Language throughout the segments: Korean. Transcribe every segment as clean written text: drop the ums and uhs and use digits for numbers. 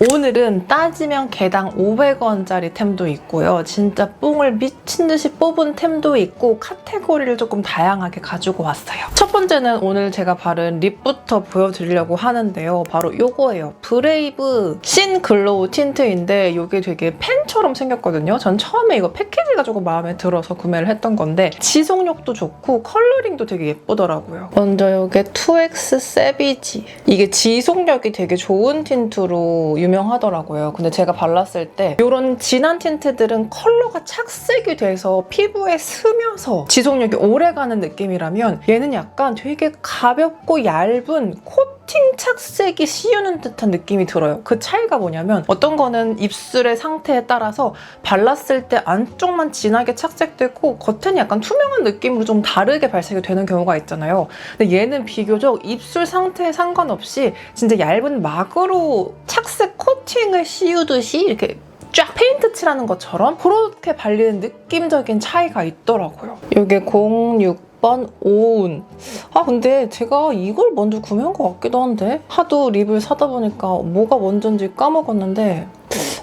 오늘은 따지면 개당 500원짜리 템도 있고요. 진짜 뽕을 미친 듯이 뽑은 템도 있고 카테고리를 조금 다양하게 가지고 왔어요. 첫 번째는 오늘 제가 바른 립부터 보여드리려고 하는데요. 바로 이거예요. 브레이브 신 글로우 틴트인데 이게 되게 펜처럼 생겼거든요. 전 처음에 이거 패키지가 조금 마음에 들어서 구매를 했던 건데 지속력도 좋고 컬러링도 되게 예쁘더라고요. 먼저 이게 2X 세비지. 이게 지속력이 되게 좋은 틴트로 유명하더라고요. 근데 제가 발랐을 때 이런 진한 틴트들은 컬러가 착색이 돼서 피부에 스며서 지속력이 오래가는 느낌이라면 얘는 약간 되게 가볍고 얇은 코팅 착색이 씌우는 듯한 느낌이 들어요. 그 차이가 뭐냐면 어떤 거는 입술의 상태에 따라서 발랐을 때 안쪽만 진하게 착색되고 겉에는 약간 투명한 느낌으로 좀 다르게 발색이 되는 경우가 있잖아요. 근데 얘는 비교적 입술 상태에 상관없이 진짜 얇은 막으로 착색 코팅을 씌우듯이 이렇게 쫙 페인트 칠하는 것처럼 그렇게 발리는 느낌적인 차이가 있더라고요. 이게 06번 오운. 근데 제가 이걸 먼저 구매한 것 같기도 한데 하도 립을 사다 보니까 뭐가 먼저인지 까먹었는데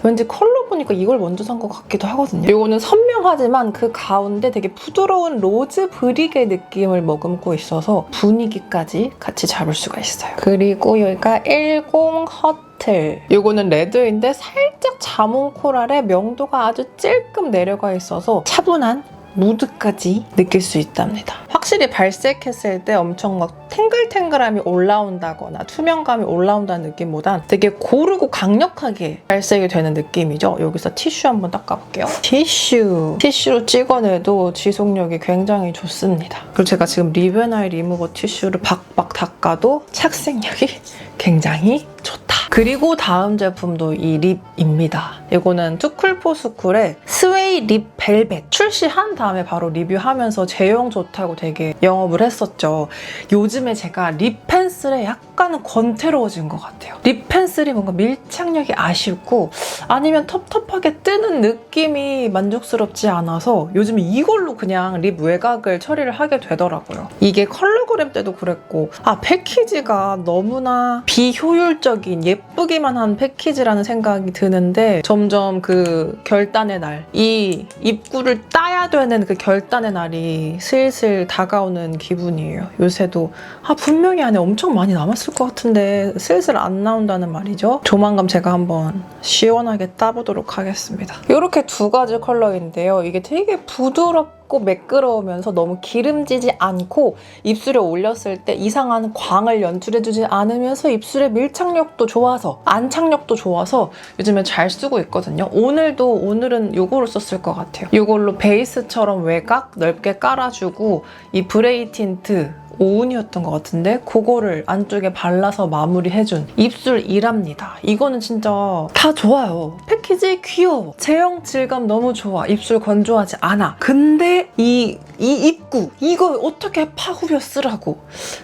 왠지 컬러 보니까 이걸 먼저 산 것 같기도 하거든요. 이거는 선명하지만 그 가운데 되게 부드러운 로즈 브릭의 느낌을 머금고 있어서 분위기까지 같이 잡을 수가 있어요. 그리고 여기가 10 허틀. 이거는 레드인데 살짝 자몽 코랄에 명도가 아주 찔끔 내려가 있어서 차분한 무드까지 느낄 수 있답니다. 확실히 발색했을 때 엄청 막 탱글탱글함이 올라온다거나 투명감이 올라온다는 느낌보단 되게 고르고 강력하게 발색이 되는 느낌이죠. 여기서 티슈 한번 닦아볼게요. 티슈로 찍어내도 지속력이 굉장히 좋습니다. 그리고 제가 지금 리베나이 리무버 티슈를 박박 닦아도 착색력이 굉장히 좋다. 그리고 다음 제품도 이 립입니다. 이거는 투쿨포스쿨의 스웨이 립 벨벳 출시한 다음에 바로 리뷰하면서 제형 좋다고 되게 영업을 했었죠. 요즘에 제가 립 펜슬에 약간은 권태로워진 것 같아요. 립 펜슬이 뭔가 밀착력이 아쉽고 아니면 텁텁하게 뜨는 느낌이 만족스럽지 않아서 요즘 이걸로 그냥 립 외곽을 처리를 하게 되더라고요. 이게 컬러그램 때도 그랬고 패키지가 너무나 비효율적인 예쁘기만 한 패키지라는 생각이 드는데 점점 그 결단의 날, 이 입구를 따야 되는 그 결단의 날이 슬슬 다가오는 기분이에요. 요새도 분명히 안에 엄청 많이 남았을 것 같은데 슬슬 안 나온다는 말이죠. 조만간 제가 한번 시원하게 따보도록 하겠습니다. 이렇게 두 가지 컬러인데요. 이게 되게 부드럽고 매끄러우면서 너무 기름지지 않고 입술에 올렸을 때 이상한 광을 연출해주지 않으면서 입술의 밀착력도 좋아서 안착력도 좋아서 요즘에 잘 쓰고 있거든요. 오늘은 이거를 썼을 것 같아요. 이걸로 베이스처럼 외곽 넓게 깔아주고 이 브레이 틴트 오운이었던 것 같은데 그거를 안쪽에 발라서 마무리해준 입술이랍니다. 이거는 진짜 다 좋아요. 패키지 귀여워. 제형 질감 너무 좋아. 입술 건조하지 않아. 근데 이 입구 이거 어떻게 파후벼 쓰라고.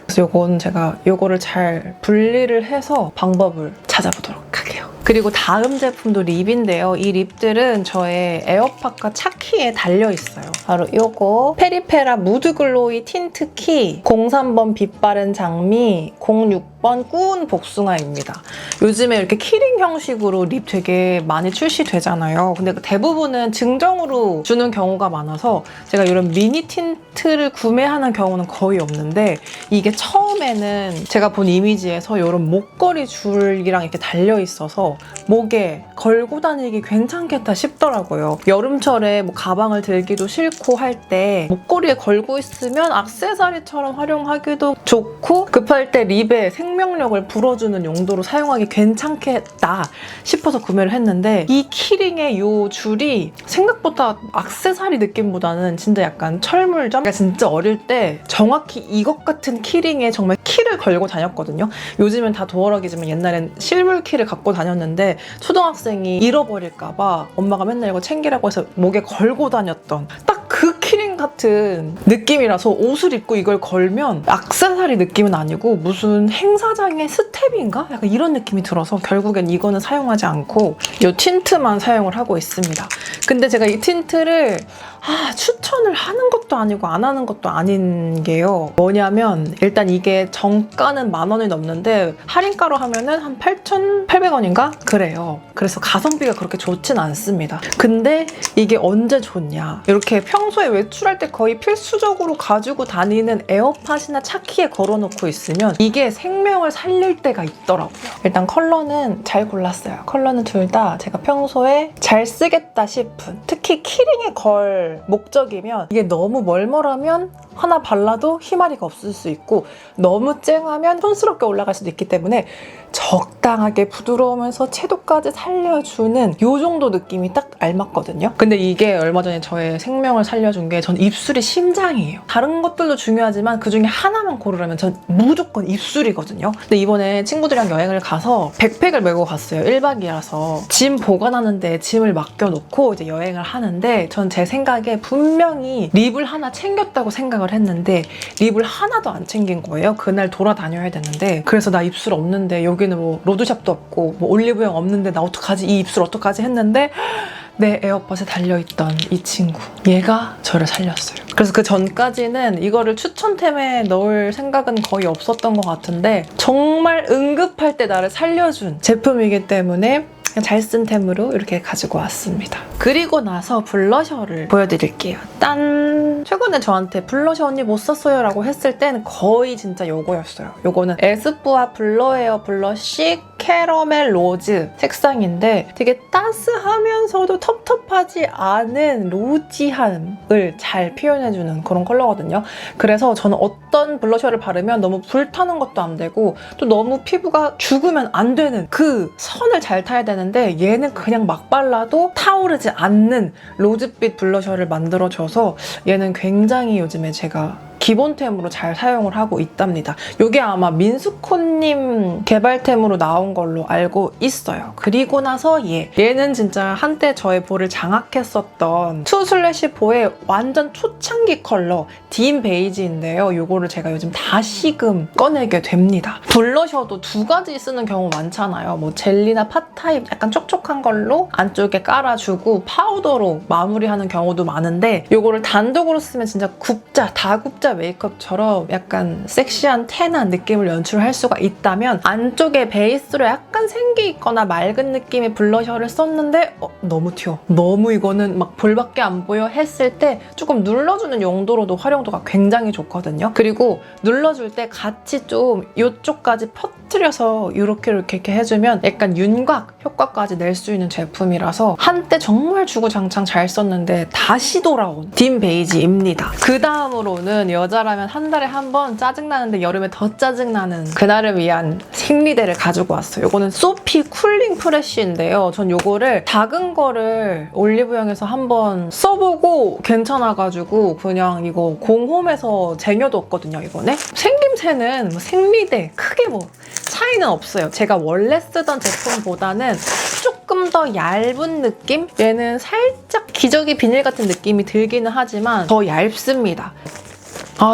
그래서 요건 제가 요거를 잘 분리를 해서 방법을 찾아보도록 할게요. 그리고 다음 제품도 립인데요. 이 립들은 저의 에어팟과 차키에 달려있어요. 바로 요거 페리페라 무드글로이 틴트키 03번 빛바른 장미 06번 꾸운 복숭아입니다. 요즘에 이렇게 키링 형식으로 립 되게 많이 출시되잖아요. 근데 대부분은 증정으로 주는 경우가 많아서 제가 이런 미니 틴트를 구매하는 경우는 거의 없는데 이게 처음에는 제가 본 이미지에서 이런 목걸이 줄이랑 이렇게 달려있어서 목에 걸고 다니기 괜찮겠다 싶더라고요. 여름철에 뭐 가방을 들기도 싫고 할 때 목걸이에 걸고 있으면 액세서리처럼 활용하기도 좋고 급할 때 립에 생명력을 불어주는 용도로 사용하기 괜찮겠다 싶어서 구매를 했는데 이 키링의 이 줄이 생각보다 액세서리 느낌보다는 진짜 약간 철물점? 제가 진짜 어릴 때 정확히 이것 같은 키링에 정말 키를 걸고 다녔거든요. 요즘은 다 도어락이지만 옛날엔 실물 키를 갖고 다녔는데 초등학생이 잃어버릴까봐 엄마가 맨날 이거 챙기라고 해서 목에 걸고 다녔던 딱 그 키링 같은 느낌이라서 옷을 입고 이걸 걸면 액세서리 느낌은 아니고 무슨 행사장의 스텝인가? 약간 이런 느낌이 들어서 결국엔 이거는 사용하지 않고 이 틴트만 사용을 하고 있습니다. 근데 제가 이 틴트를 추천을 하는 것도 아니고 안 하는 것도 아닌 게요. 뭐냐면 일단 이게 정가는 10,000원이 넘는데 할인가로 하면은 한 8,800원인가? 그래요. 그래서 가성비가 그렇게 좋진 않습니다. 근데 이게 언제 좋냐? 이렇게 평소에 외출할 때 거의 필수적으로 가지고 다니는 에어팟이나 차키에 걸어놓고 있으면 이게 생명을 살릴 때가 있더라고요. 일단 컬러는 잘 골랐어요. 컬러는 둘 다 제가 평소에 잘 쓰겠다 싶은, 특히 키링에 걸 목적이면 이게 너무 멀멀하면 하나 발라도 희마리가 없을 수 있고 너무 쨍하면 촌스럽게 올라갈 수도 있기 때문에 적당하게 부드러우면서 채도까지 살려주는 이 정도 느낌이 딱 알맞거든요. 근데 이게 얼마 전에 저의 생명을 살려준 게 전 입술이 심장이에요. 다른 것들도 중요하지만 그중에 하나만 고르라면 전 무조건 입술이거든요. 근데 이번에 친구들이랑 여행을 가서 백팩을 메고 갔어요. 1박 2일이라서 짐 보관하는데 짐을 맡겨놓고 이제 여행을 하는데 전 제 생각에 분명히 립을 하나 챙겼다고 생각을 했는데 립을 하나도 안 챙긴 거예요. 그날 돌아다녀야 되는데 그래서 나 입술 없는데 여기는 뭐 로드샵도 없고 뭐 올리브영 없는데 나 어떡하지? 이 입술 어떡하지? 했는데 내 에어팟에 달려있던 이 친구, 얘가 저를 살렸어요. 그래서 그 전까지는 이거를 추천템에 넣을 생각은 거의 없었던 것 같은데 정말 응급할 때 나를 살려준 제품이기 때문에 잘 쓴 템으로 이렇게 가지고 왔습니다. 그리고 나서 블러셔를 보여드릴게요. 짠! 최근에 저한테 블러셔 언니 못 썼어요 라고 했을 땐 거의 진짜 요거였어요. 요거는 에스쁘아 블러웨어 블러쉬 캐러멜 로즈 색상인데 되게 따스하면서도 텁텁하지 않은 로지함을 잘 표현해주는 그런 컬러거든요. 그래서 저는 어떤 블러셔를 바르면 너무 불타는 것도 안 되고 또 너무 피부가 죽으면 안 되는 그 선을 잘 타야 되는데 얘는 그냥 막 발라도 타오르지 않는 로즈빛 블러셔를 만들어줘서 얘는 굉장히 요즘에 제가 기본템으로 잘 사용을 하고 있답니다. 이게 아마 민스코님 개발템으로 나온 걸로 알고 있어요. 그리고 나서 얘는 진짜 한때 저의 볼을 장악했었던 2/4의 완전 초창기 컬러 딘 베이지인데요. 이거를 제가 요즘 다시금 꺼내게 됩니다. 블러셔도 두 가지 쓰는 경우 많잖아요. 뭐 젤리나 팟 타입 약간 촉촉한 걸로 안쪽에 깔아주고 파우더로 마무리하는 경우도 많은데 이거를 단독으로 쓰면 진짜 다굽자 메이크업처럼 약간 섹시한 텐한 느낌을 연출할 수가 있다면 안쪽에 베이스로 약간 생기 있거나 맑은 느낌의 블러셔를 썼는데 너무 튀어. 너무 이거는 막 볼밖에 안 보여 했을 때 조금 눌러주는 용도로도 활용도가 굉장히 좋거든요. 그리고 눌러줄 때 같이 좀 이쪽까지 퍼뜨려서 이렇게 해주면 약간 윤곽 효과까지 낼 수 있는 제품이라서 한때 정말 주구장창 잘 썼는데 다시 돌아온 딘 베이지입니다. 그 다음으로는 여자라면 한 달에 한 번 짜증나는데 여름에 더 짜증나는 그날을 위한 생리대를 가지고 왔어요. 이거는 소피 쿨링 프레쉬인데요. 전 이거를 작은 거를 올리브영에서 한번 써보고 괜찮아가지고 그냥 이거 공홈에서 쟁여뒀거든요. 이번에 생김새는 뭐 생리대 크게 뭐 차이는 없어요. 제가 원래 쓰던 제품보다는 조금 더 얇은 느낌? 얘는 살짝 기저귀 비닐 같은 느낌이 들기는 하지만 더 얇습니다.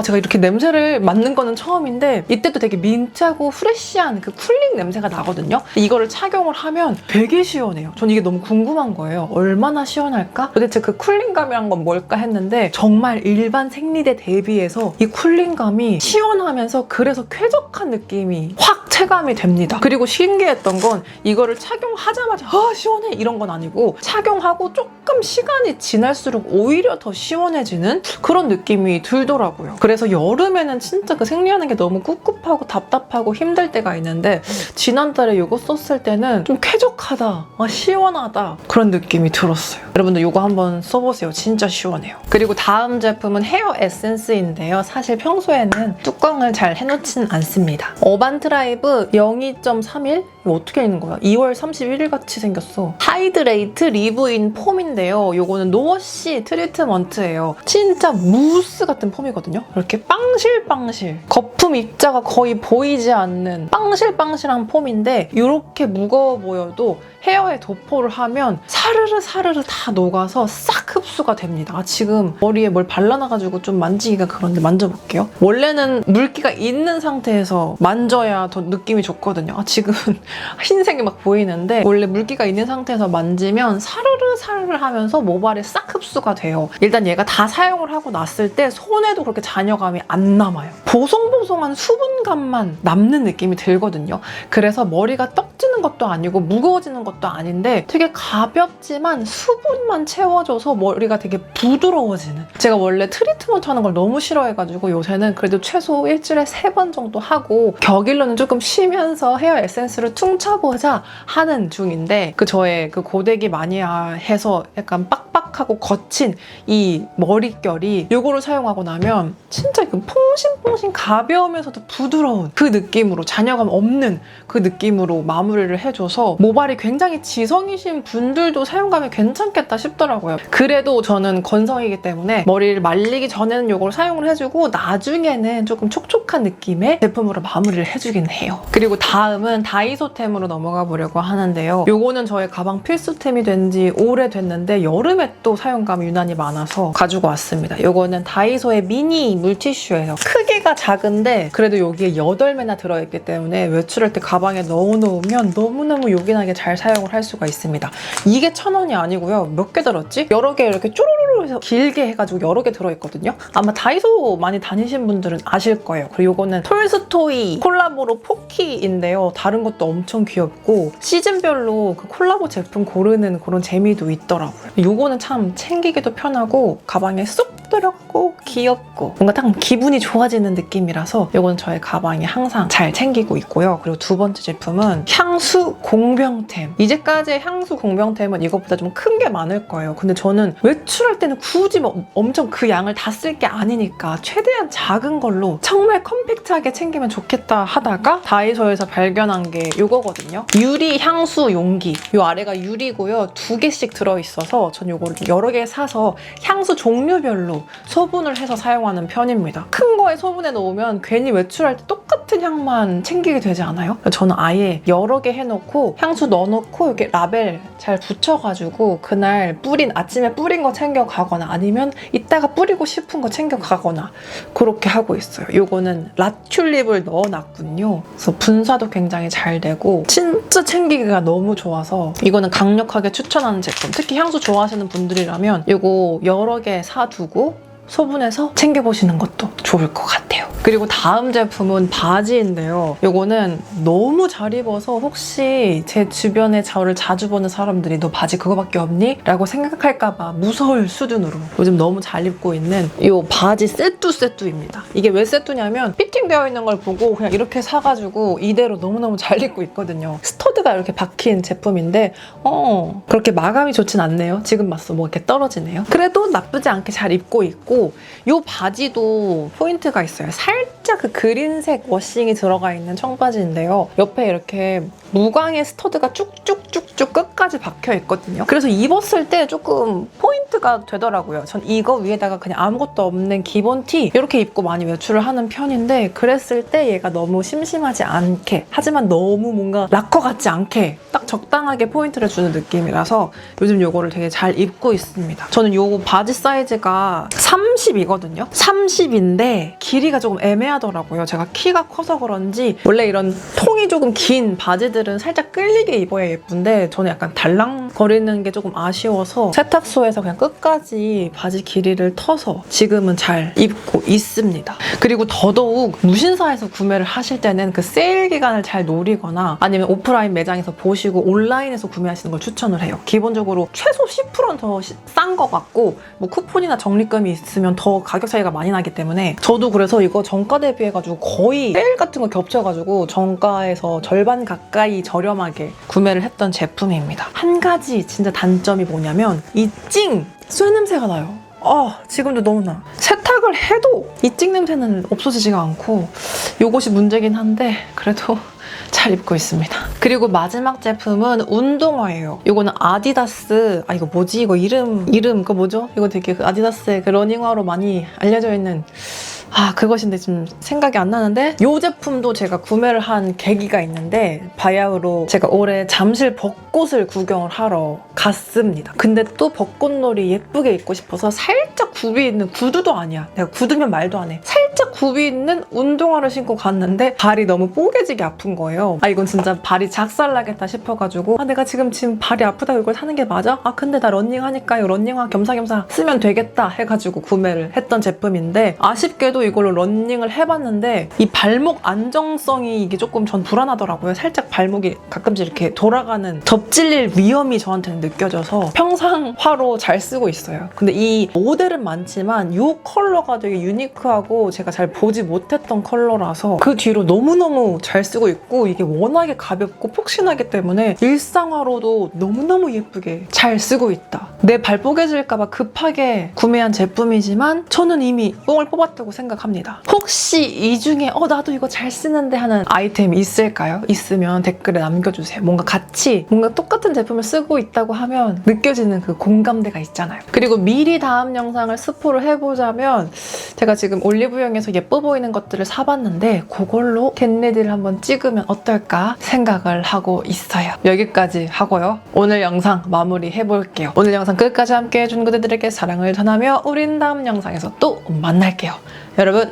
제가 이렇게 냄새를 맡는 거는 처음인데 이때도 되게 민트하고 프레쉬한 그 쿨링 냄새가 나거든요. 이거를 착용을 하면 되게 시원해요. 전 이게 너무 궁금한 거예요. 얼마나 시원할까? 도대체 그 쿨링감이란 건 뭘까 했는데 정말 일반 생리대 대비해서 이 쿨링감이 시원하면서 그래서 쾌적한 느낌이 확 체감이 됩니다. 그리고 신기했던 건 이거를 착용하자마자 시원해 이런 건 아니고 착용하고 조금 시간이 지날수록 오히려 더 시원해지는 그런 느낌이 들더라고요. 그래서 여름에는 진짜 그 생리하는 게 너무 꿉꿉하고 답답하고 힘들 때가 있는데 지난달에 이거 썼을 때는 좀 쾌적하다, 시원하다 그런 느낌이 들었어요. 여러분들 이거 한번 써보세요. 진짜 시원해요. 그리고 다음 제품은 헤어 에센스인데요. 사실 평소에는 뚜껑을 잘 해놓지는 않습니다. 어반트라이브 02.31? 이거 어떻게 읽는 거야? 2월 31일 같이 생겼어. 하이드레이트 리브인 폼인데요. 이거는 노워시 트리트먼트예요. 진짜 무스 같은 폼이거든요. 이렇게 빵실빵실 거품 입자가 거의 보이지 않는 빵실빵실한 폼인데 이렇게 무거워 보여도 헤어에 도포를 하면 사르르 다 녹아서 싹 흡수가 됩니다. 지금 머리에 뭘 발라놔가지고 좀 만지기가 그런데 만져볼게요. 원래는 물기가 있는 상태에서 만져야 더 느낌이 좋거든요. 지금은 흰색이 막 보이는데 원래 물기가 있는 상태에서 만지면 사르르 하면서 모발에 싹 흡수가 돼요. 일단 얘가 다 사용을 하고 났을 때 손에도 그렇게 잔여감이 안 남아요. 보송보송한 수분감만 남는 느낌이 들거든요. 그래서 머리가 떡지는 것도 아니고 무거워지는 것도 아닌데 되게 가볍지만 수분만 채워줘서 머리가 되게 부드러워지는. 제가 원래 트리트먼트 하는 걸 너무 싫어해가지고 요새는 그래도 최소 일주일에 3번 정도 하고 격일로는 조금 쉬면서 헤어 에센스를 퉁쳐보자 하는 중인데 저의 고데기 많이 해서 약간 빡빡하고 거친 이 머릿결이 이거를 사용하고 나면 진짜 퐁신퐁신 가벼우면서도 부드러운 그 느낌으로 잔여감 없는 그 느낌으로 마무리를 해줘서 모발이 굉장히 지성이신 분들도 사용감이 괜찮겠다 싶더라고요. 그래도 저는 건성이기 때문에 머리를 말리기 전에는 이걸 사용을 해주고 나중에는 조금 촉촉한 느낌의 제품으로 마무리를 해주긴 해요. 그리고 다음은 다이소템으로 넘어가 보려고 하는데요. 요거는 저의 가방 필수템이 된 지 오래됐는데 여름에 또 사용감이 유난히 많아서 가지고 왔습니다. 요거는 다이소의 미니 물티슈예요. 크기가 작은데 그래도 여기에 8매나 들어있기 때문에 외출할 때 가방에 넣어놓으면 너무너무 요긴하게 잘 사용을 할 수가 있습니다. 이게 1,000원이 아니고요. 몇 개 들었지? 여러 개 이렇게 쪼르르르 해서 길게 해가지고 여러 개 들어있거든요. 아마 다이소 많이 다니신 분들은 아실 거예요. 그리고 요거는 톨스토이 콜라보로 포키인데요. 다른 것도 엄청 귀엽고 시즌별로 그 콜라보 제품 고르는 그런 재미도 있더라고요. 요거는 참 챙기기도 편하고 가방에 쏙 들었고 귀엽고 뭔가 딱 기분이 좋아지는 느낌이라서 요거는 저의 가방에 항상 잘 챙기고 있고요. 그리고 두 번째 제품은 향수 공병템. 이제까지의 향수 공병템은 이것보다 좀 큰 게 많을 거예요. 근데 저는 외출할 때는 굳이 엄청 그 양을 다 쓸 게 아니니까 최대한 작은 걸로 정말 컴팩트하게 챙기면 좋겠다 하다가 다이소에서 발견한 게 이거거든요. 유리 향수 용기. 요 아래가 유리고요. 2개씩 들어있어서 전 요거를 여러 개 사서 향수 종류별로 소분을 해서 사용하는 편입니다. 큰 거에 소분해 놓으면 괜히 외출할 때 똑같은 향만 챙기게 되지 않아요? 저는 아예 여러 개 해놓고 향수 넣어놓고 이렇게 라벨 잘 붙여가지고 그날 아침에 뿌린 거 챙겨가거나 아니면 이따가 뿌리고 싶은 거 챙겨가거나 그렇게 하고 있어요. 요거는 라튤립을 넣어놨군요. 그래서 분사도 굉장히 잘 되고 진짜 챙기기가 너무 좋아서 이거는 강력하게 추천하는 제품. 특히 향수 좋아하시는 분들이라면 이거 여러 개 사두고 소분해서 챙겨보시는 것도 좋을 것 같아요. 그리고 다음 제품은 바지인데요. 이거는 너무 잘 입어서 혹시 제 주변에 저를 자주 보는 사람들이 너 바지 그거밖에 없니? 라고 생각할까봐 무서울 수준으로 요즘 너무 잘 입고 있는 이 바지 세뚜입니다. 이게 왜 세뚜냐면 피팅되어 있는 걸 보고 그냥 이렇게 사가지고 이대로 너무너무 잘 입고 있거든요. 스터드가 이렇게 박힌 제품인데 그렇게 마감이 좋진 않네요. 지금 봤어. 뭐 이렇게 떨어지네요. 그래도 나쁘지 않게 잘 입고 있고 이 바지도 포인트가 있어요. 살짝 그 그린색 워싱이 들어가 있는 청바지인데요. 옆에 이렇게 무광의 스터드가 쭉쭉쭉쭉 끝까지 박혀 있거든요. 그래서 입었을 때 조금 포인트가 되더라고요. 전 이거 위에다가 그냥 아무것도 없는 기본 티 이렇게 입고 많이 외출을 하는 편인데 그랬을 때 얘가 너무 심심하지 않게 하지만 너무 뭔가 락커 같지 않게 딱 적당하게 포인트를 주는 느낌이라서 요즘 요거를 되게 잘 입고 있습니다. 저는 요거 바지 사이즈가 30이거든요. 30인데 길이가 조금 애매하더라고요. 제가 키가 커서 그런지 원래 이런 통이 조금 긴 바지들은 살짝 끌리게 입어야 예쁜데 저는 약간 달랑거리는 게 조금 아쉬워서 세탁소에서 그냥 끝까지 바지 길이를 터서 지금은 잘 입고 있습니다. 그리고 더더욱 무신사에서 구매를 하실 때는 그 세일 기간을 잘 노리거나 아니면 오프라인 매장에서 보시고 온라인에서 구매하시는 걸 추천을 해요. 기본적으로 최소 10%는 더 싼 것 같고 뭐 쿠폰이나 적립금이 있으면 더 가격 차이가 많이 나기 때문에 저도 그래서 이거 정가 대비해가지고 거의 세일 같은 거 겹쳐가지고 정가에서 절반 가까이 저렴하게 구매를 했던 제품입니다. 한 가지 진짜 단점이 뭐냐면 이 �찡 냄새가 나요. 지금도 너무 나. 세탁을 해도 이 �찡 냄새는 없어지지가 않고 요것이 문제긴 한데 그래도 잘 입고 있습니다. 그리고 마지막 제품은 운동화예요. 이거는 아디다스 이거 뭐지? 이거 이름 그거 뭐죠? 이거 되게 그 아디다스의 그 러닝화로 많이 알려져 있는 그것인데 지금 생각이 안 나는데 이 제품도 제가 구매를 한 계기가 있는데 바야흐로 제가 올해 잠실 벚꽃을 구경을 하러 갔습니다. 근데 또 벚꽃놀이 예쁘게 입고 싶어서 살짝 굽이 있는 구두도 아니야. 내가 구두면 말도 안 해. 살짝 굽이 있는 운동화를 신고 갔는데 발이 너무 뽀개지게 아픈 거예요. 아, 이건 진짜 발이 작살나겠다 싶어가지고 내가 지금 발이 아프다고 이걸 사는 게 맞아? 근데 나 러닝하니까 이 러닝화 겸사겸사 쓰면 되겠다 해가지고 구매를 했던 제품인데 아쉽게도 이걸로 러닝을 해봤는데 이 발목 안정성이 이게 조금 전 불안하더라고요. 살짝 발목이 가끔씩 이렇게 돌아가는 접질릴 위험이 저한테는 느껴져서 평상화로 잘 쓰고 있어요. 근데 이 모델은 많지만 이 컬러가 되게 유니크하고 제가 잘 보지 못했던 컬러라서 그 뒤로 너무너무 잘 쓰고 있고 이게 워낙에 가볍고 폭신하기 때문에 일상화로도 너무너무 예쁘게 잘 쓰고 있다. 내 발 뽀개질까봐 급하게 구매한 제품이지만 저는 이미 뽕을 뽑았다고 생각합니다. 혹시 이 중에 나도 이거 잘 쓰는데 하는 아이템이 있을까요? 있으면 댓글에 남겨주세요. 뭔가 똑같은 제품을 쓰고 있다고 하면 느껴지는 그 공감대가 있잖아요. 그리고 미리 다음 영상을 스포를 해보자면 제가 지금 올리브영에서 예뻐 보이는 것들을 사봤는데 그걸로 겟레디를 한번 찍으면 어떨까 생각을 하고 있어요. 여기까지 하고요. 오늘 영상 마무리 해볼게요. 오늘 영상 끝까지 함께 해준 그대들에게 사랑을 전하며 우린 다음 영상에서 또 만날게요. 여러분